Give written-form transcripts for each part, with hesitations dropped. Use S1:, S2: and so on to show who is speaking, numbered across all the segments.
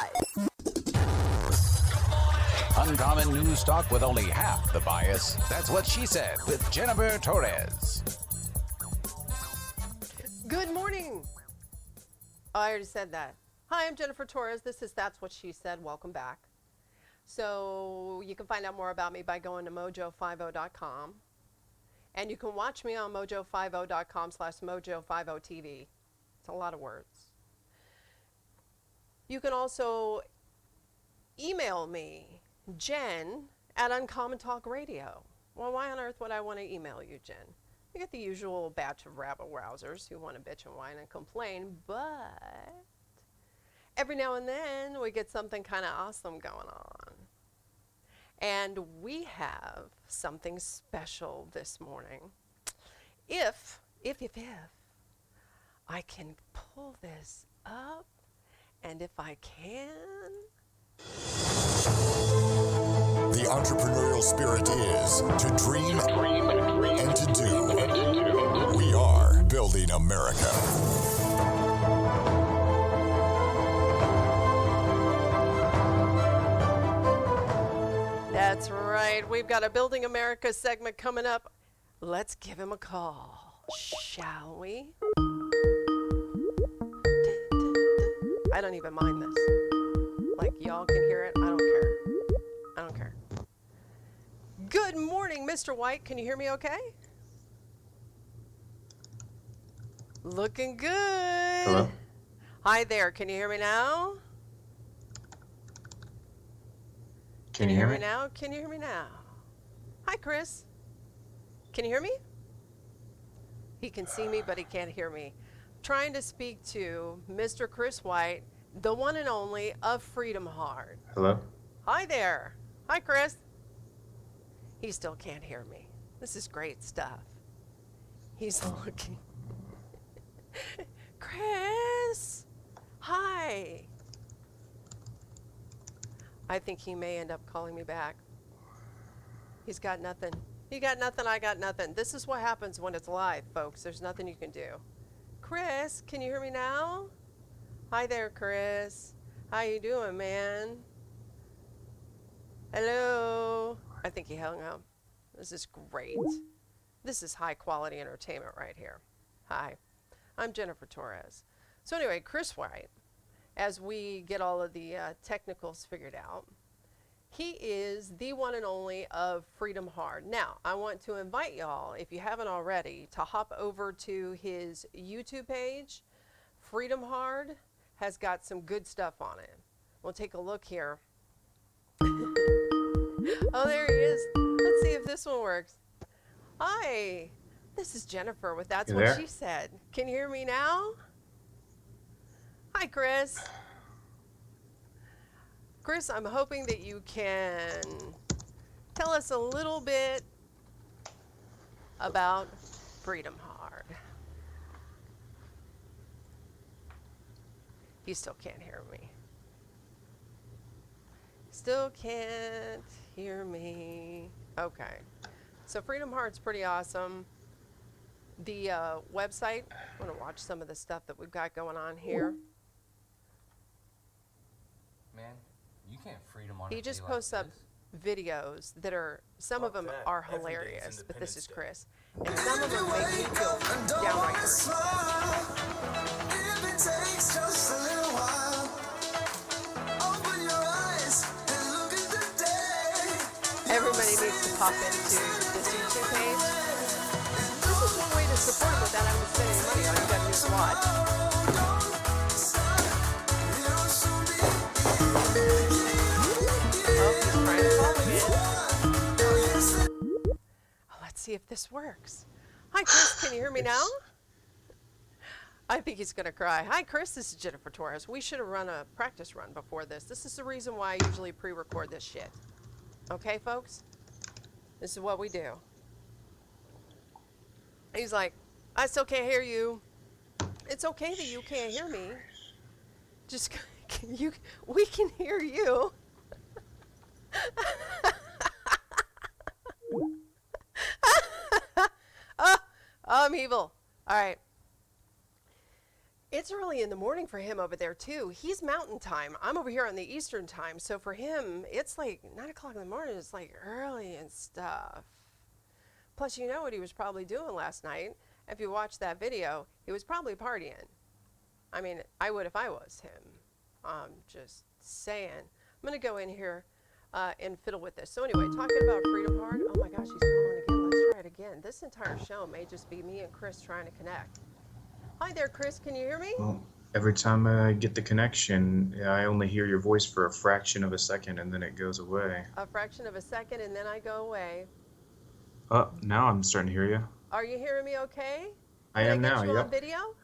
S1: live.
S2: Uncommon news talk with only half the bias. That's what she said with Jennifer Torres.
S3: Good morning. Oh, I already said that. Hi, I'm Jennifer Torres. This is That's What She Said. Welcome back. So you can find out more about me by going to mojo50.com. And you can watch me on mojo50.com/mojo50TV. It's a lot of words. You can also email me, Jen, at Uncommon Talk Radio. Well, why on earth would I want to email you, Jen? You get the usual batch of rabble-rousers who want to bitch and whine and complain, but every now and then we get something kind of awesome going on. And we have something special this morning. If I can pull this up, and if I can...
S4: The entrepreneurial spirit is to dream and to do. We are building America.
S3: That's right. We've got a Building America segment coming up. Let's give him a call, shall we? I don't even mind this. Like, y'all can hear it. I don't care. I don't care. Good morning, Mr. White. Can you hear me okay? Looking good.
S5: Hello?
S3: Hi there. Can you hear me now?
S5: Can you hear me?
S3: now? Can you hear me now? Hi, Chris. Can you hear me? He can see me, but he can't hear me. Trying to speak to Mr. Chris White, the one and only of Freedom Hard.
S5: Hello?
S3: Hi there. Hi, Chris. He still can't hear me. This is great stuff. He's looking. Chris! Hi. I think he may end up calling me back. He's got nothing. You got nothing, I got nothing. This is what happens when it's live, folks. There's nothing you can do. Chris, can you hear me now? Hi there, Chris. How you doing, man? Hello. I think he hung up. This is great. This is high quality entertainment right here. Hi, I'm Jennifer Torres. So anyway, Chris White, as we get all of the technicals figured out, he is the one and only of Freedom Hard. Now, I want to invite y'all, if you haven't already, to hop over to his YouTube page. Freedom Hard has got some good stuff on it. We'll take a look here. Oh, there he is. Let's see if this one works. Hi, this is Jennifer with That's What She Said. Can you hear me now? Hi, Chris. Chris, I'm hoping that you can tell us a little bit about Freedom Hard. You still can't hear me. Still can't hear me. Okay. So Freedom Hard's pretty awesome. The website, I want to watch some of the stuff that we've got going on here.
S6: Man, you can't freedom on
S3: He just posts up videos that are, some of them are hilarious, but this is Chris. And some of them make me feel downright great. Everybody needs to pop into this YouTube page. This is one way to support him without having to spend any money. All you gotta do is watch. Let's see if this works. Hi, Chris. Can you hear me now? I think he's going to cry. Hi, Chris. This is Jennifer Torres. We should have run a practice run before this. This is the reason why I usually pre-record this shit. Okay, folks? This is what we do. He's like, I still can't hear you. It's okay that you can't hear me. Just, we can hear you. I'm evil. All right. It's early in the morning for him over there too. He's mountain time. I'm over here on the eastern time. So for him, it's like 9 o'clock in the morning. It's like early and stuff. Plus, you know what he was probably doing last night. If you watch that video, he was probably partying. I mean, I would if I was him. I'm just saying. I'm going to go in here and fiddle with this. So anyway, talking about Freedom Heart. Oh my gosh, he's calling again. Let's try it again. This entire show may just be me and Chris trying to connect. Hi there, Chris. Can you hear me?
S5: Well, every time I get the connection, I only hear your voice for a fraction of a second, and then it goes away.
S3: A fraction of a second, and then I go away.
S5: Oh, now I'm starting to hear you.
S3: Are you hearing me okay?
S5: I am now,
S3: Can I get you
S5: yep.
S3: on video?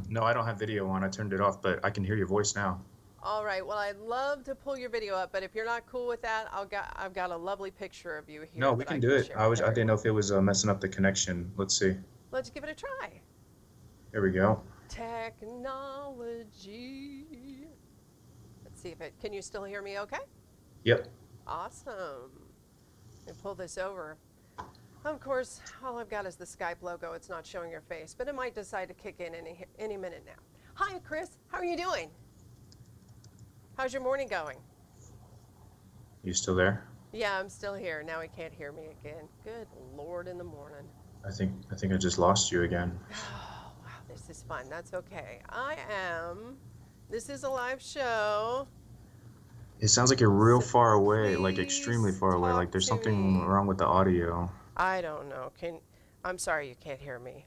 S5: No, I don't have video on. I turned it off, but I can hear your voice now.
S3: All right. Well, I'd love to pull your video up, but if you're not cool with that, I've got a lovely picture of you here.
S5: No, we can do it. I didn't know if it was messing up the connection. Let's see.
S3: Let's give it a try.
S5: There we go.
S3: Technology. Let's see if it. Can you still hear me? Okay.
S5: Yep.
S3: Awesome. Let me pull this over. Of course, all I've got is the Skype logo. It's not showing your face, but it might decide to kick in any minute now. Hi, Chris. How are you doing? How's your morning going?
S5: You still there?
S3: Yeah, I'm still here. Now he can't hear me again. Good Lord in the morning.
S5: I think I just lost you again.
S3: Oh, wow, this is fun. That's okay. This is a live show.
S5: It sounds like you're real
S3: So
S5: far away, like
S3: please
S5: extremely far away.
S3: talk
S5: Like there's
S3: to
S5: something
S3: me.
S5: wrong with the audio.
S3: I don't know. I'm sorry you can't hear me,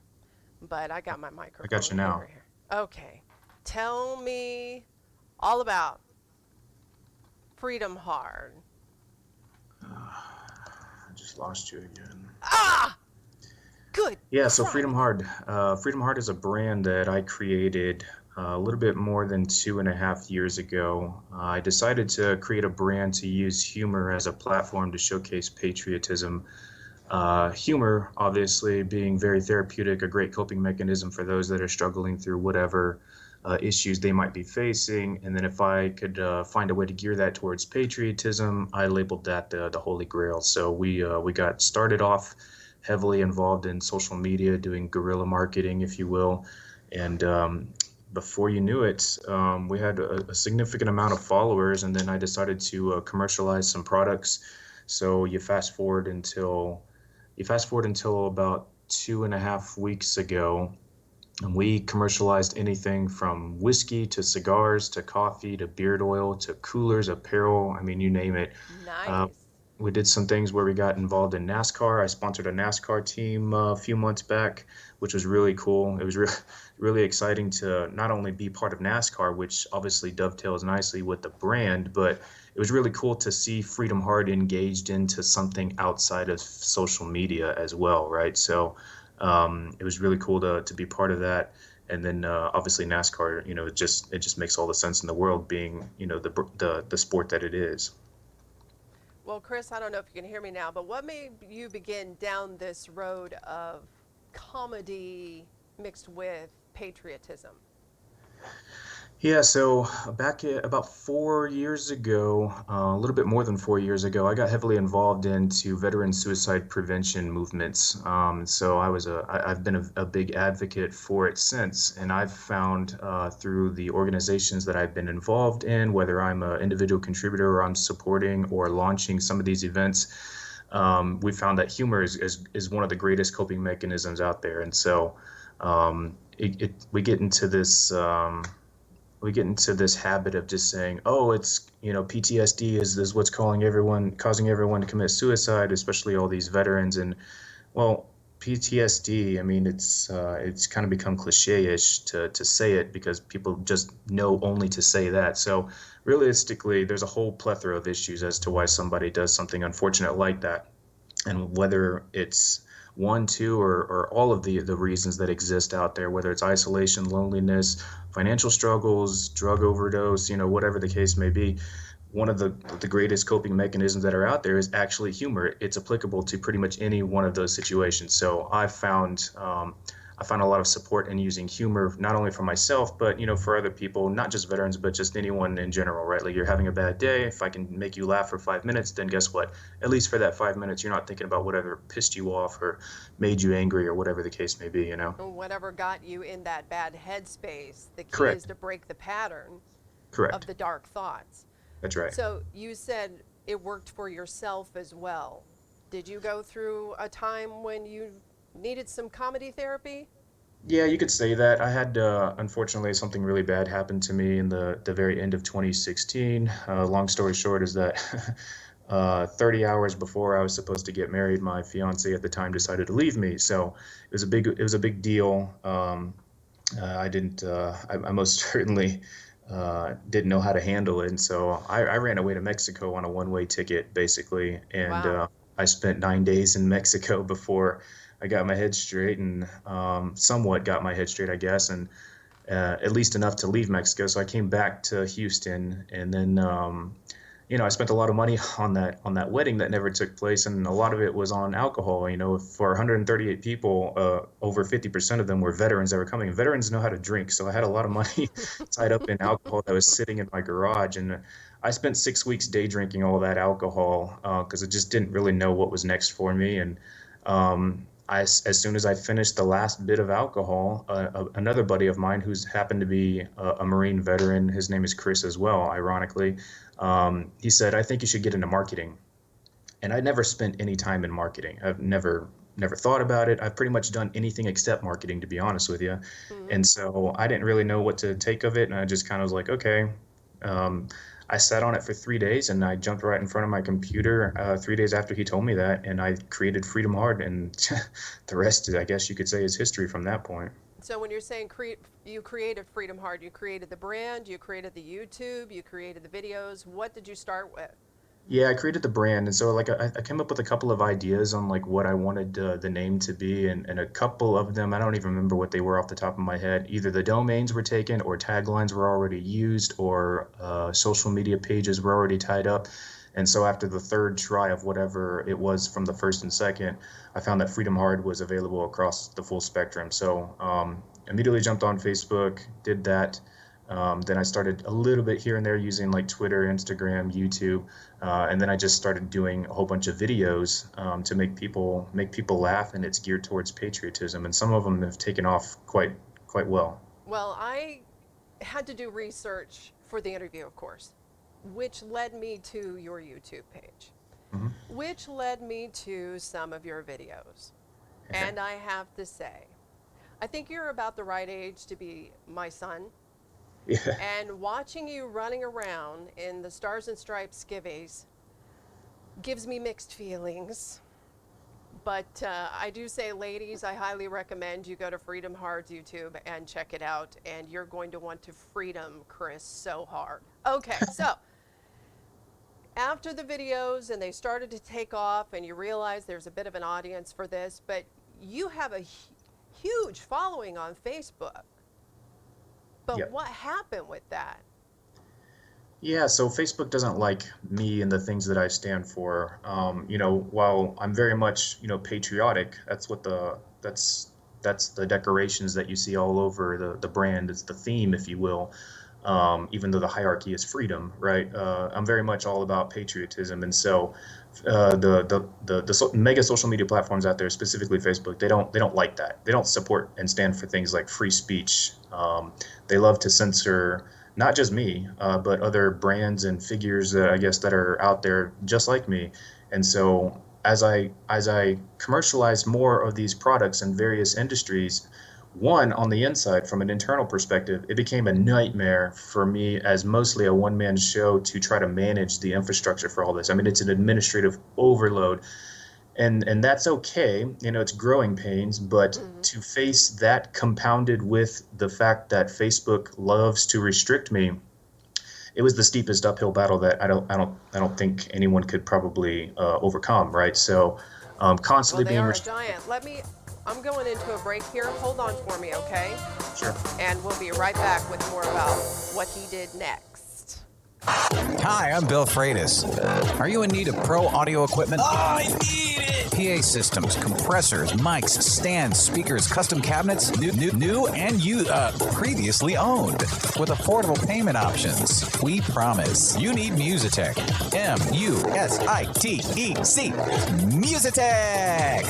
S3: but I got my microphone.
S5: I got you now.
S3: over here. Okay. Tell me all about Freedom Hard.
S5: I just lost you again.
S3: Ah! Good.
S5: Yeah, so
S3: crap.
S5: Freedom Hard. Freedom Hard is a brand that I created a little bit more than 2.5 years ago. I decided to create a brand to use humor as a platform to showcase patriotism. Humor, obviously, being very therapeutic, a great coping mechanism for those that are struggling through whatever issues they might be facing. And then if I could find a way to gear that towards patriotism, I labeled that the Holy Grail. So we got started off heavily involved in social media, doing guerrilla marketing, if you will. And before you knew it, we had a significant amount of followers, and then I decided to commercialize some products. So you fast forward until about 2.5 weeks ago, and we commercialized anything from whiskey to cigars to coffee to beard oil to coolers, apparel. I mean, you name it.
S3: Nice.
S5: We did some things where we got involved in NASCAR. I sponsored a NASCAR team a few months back, which was really cool. It was really exciting to not only be part of NASCAR, which obviously dovetails nicely with the brand, but it was really cool to see Freedom Heart engaged into something outside of social media as well, right? So it was really cool to be part of that. And then obviously NASCAR, it just makes all the sense in the world, being the sport that it is.
S3: Well, Chris, I don't know if you can hear me now, but what made you begin down this road of comedy mixed with patriotism?
S5: Yeah, so back about 4 years ago, a little bit more than 4 years ago, I got heavily involved into veteran suicide prevention movements. So I've been a big advocate for it since, and I've found through the organizations that I've been involved in, whether I'm an individual contributor or I'm supporting or launching some of these events, we found that humor is one of the greatest coping mechanisms out there. And so we get into this. We get into this habit of just saying, oh, it's, PTSD is what's causing everyone to commit suicide, especially all these veterans. And well, PTSD, I mean, it's kind of become cliche-ish to say it because people just know only to say that. So realistically, there's a whole plethora of issues as to why somebody does something unfortunate like that. And whether it's one, two, or all of the reasons that exist out there, whether it's isolation, loneliness, financial struggles, drug overdose, whatever the case may be, one of the greatest coping mechanisms that are out there is actually humor. It's applicable to pretty much any one of those situations. So I found I found a lot of support in using humor, not only for myself, but, for other people, not just veterans, but just anyone in general, right? Like, you're having a bad day. If I can make you laugh for 5 minutes, then guess what? At least for that 5 minutes, you're not thinking about whatever pissed you off or made you angry or whatever the case may be,
S3: Whatever got you in that bad headspace. The key
S5: Correct.
S3: is to break the pattern
S5: Correct.
S3: of the dark thoughts.
S5: That's right.
S3: So you said it worked for yourself as well. Did you go through a time when you needed some comedy therapy?
S5: Yeah, you could say that. I had, unfortunately, something really bad happen to me in the very end of 2016. Long story short is that 30 hours before I was supposed to get married, my fiance at the time decided to leave me. So it was a big deal. I didn't, I most certainly didn't know how to handle it. And so I ran away to Mexico on a one-way ticket, basically. And
S3: Wow.
S5: I spent 9 days in Mexico before I got my head straight and somewhat got my head straight, I guess, and at least enough to leave Mexico. So I came back to Houston, and then I spent a lot of money on that wedding that never took place, and a lot of it was on alcohol. For 138 people, over 50% of them were veterans that were coming. Veterans know how to drink, so I had a lot of money tied up in alcohol that was sitting in my garage, and I spent 6 weeks day drinking all that alcohol because I just didn't really know what was next for me. And as soon as I finished the last bit of alcohol, another buddy of mine who's happened to be a Marine veteran, his name is Chris as well, ironically, he said, "I think you should get into marketing." And I never spent any time in marketing. I've never thought about it. I've pretty much done anything except marketing, to be honest with you. And so I didn't really know what to take of it. And I just kind of was like, okay. I sat on it for 3 days, and I jumped right in front of my computer 3 days after he told me that, and I created Freedom Hard, and the rest, I guess you could say, is history from that point.
S3: So when you're saying you created Freedom Hard, you created the brand, you created the YouTube, you created the videos. What did you start with?
S5: Yeah, I created the brand, and so like I came up with a couple of ideas on like what I wanted the name to be, and a couple of them I don't even remember what they were off the top of my head. Either the domains were taken, or taglines were already used, or social media pages were already tied up. And so after the third try of whatever it was from the first and second, I found that Freedom Hard was available across the full spectrum. So immediately jumped on Facebook, did that. Then I started a little bit here and there using like Twitter, Instagram, YouTube, and then I just started doing a whole bunch of videos to make people laugh, and it's geared towards patriotism, and some of them have taken off quite well.
S3: Well, I had to do research for the interview, of course, which led me to your YouTube page, which led me to some of your videos. And I have to say, I think you're about the right age to be my son.
S5: Yeah.
S3: And watching you running around in the Stars and Stripes skivvies gives me mixed feelings. But I do say, ladies, I highly recommend you go to Freedom Hard's YouTube and check it out. And you're going to want to freedom Chris so hard. Okay, so after the videos and they started to take off and you realize there's a bit of an audience for this, but you have a huge following on Facebook. But
S5: Yep.
S3: what happened with that?
S5: Yeah, so Facebook doesn't like me and the things that I stand for. While I'm very much, patriotic, that's the decorations that you see all over the brand. It's the theme, if you will. Even though the hierarchy is freedom, right? I'm very much all about patriotism, and so the mega social media platforms out there, specifically Facebook, they don't like that. They don't support and stand for things like free speech. They love to censor not just me, but other brands and figures, I guess, that are out there just like me. And so as I commercialize more of these products in various industries, one, on the inside, from an internal perspective, it became a nightmare for me as mostly a one-man show to try to manage the infrastructure for all this. I mean, it's an administrative overload. And that's okay, it's growing pains, but to face that compounded with the fact that Facebook loves to restrict me, it was the steepest uphill battle that I don't think anyone could probably overcome, right? So constantly
S3: Well, they
S5: being
S3: are a giant. I'm going into a break here. Hold on for me, okay?
S5: Sure.
S3: And we'll be right back with more about what he did next.
S2: Hi, I'm Bill Freitas. Are you in need of pro audio equipment?
S1: I need it!
S2: PA systems, compressors, mics, stands, speakers, custom cabinets, new and previously owned, with affordable payment options. We promise. You need Musitech. M-U-S-I-T-E-C. Musitech.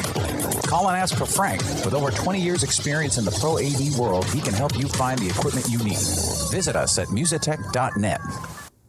S2: Call and ask for Frank. With over 20 years experience in the Pro AV world, he can help you find the equipment you need. Visit us at musitech.net.